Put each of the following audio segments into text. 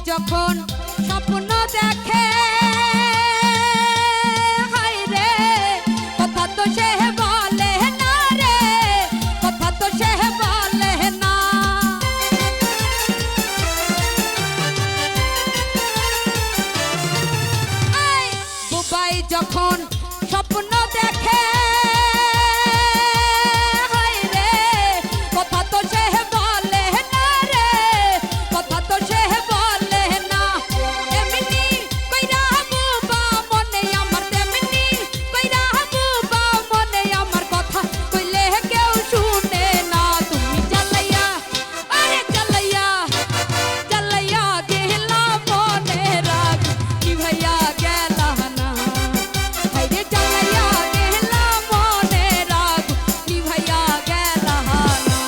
যখন স্বপ্ন দেখে হায় রে কথা তো সে বলে না রে কথা তো সে বলে না বুবাই যখন স্বপ্ন দেখে হায় রে কথা তো সে বলে না রে কথা তো সে বলে না এমনি কইরা বুবা মনে আমার তেমনি কইরা বুবা মনে আমার কথা কইলে কেউ শুনে না তুমি জ্বালাইয়া আরে জ্বালাইয়া জ্বালাইয়া গেলা মনে রাগ কি ভাইয়া গেলা না হায়রে জ্বালাইয়া গেলা মনে রাগ কি ভাইয়া গেলা না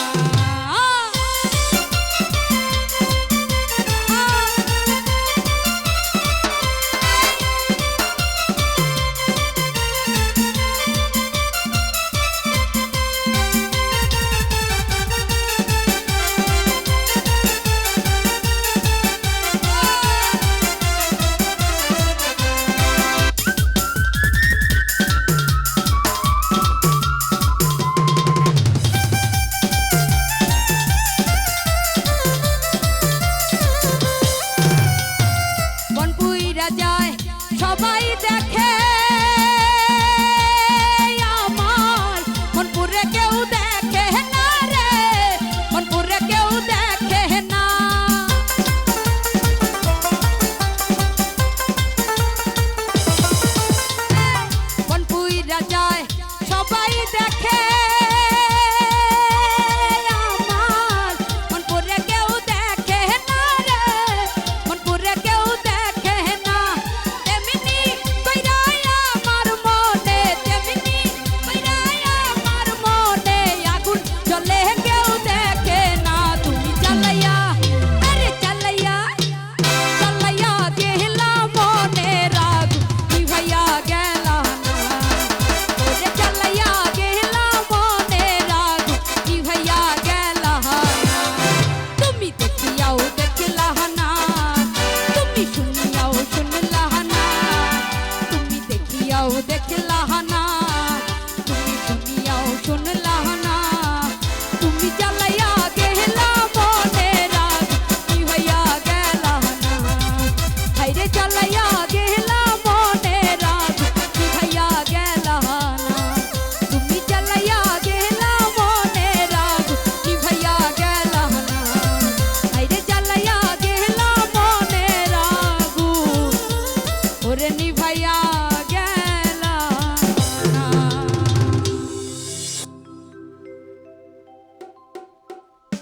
বন পুইরা যায় সবাই দেখে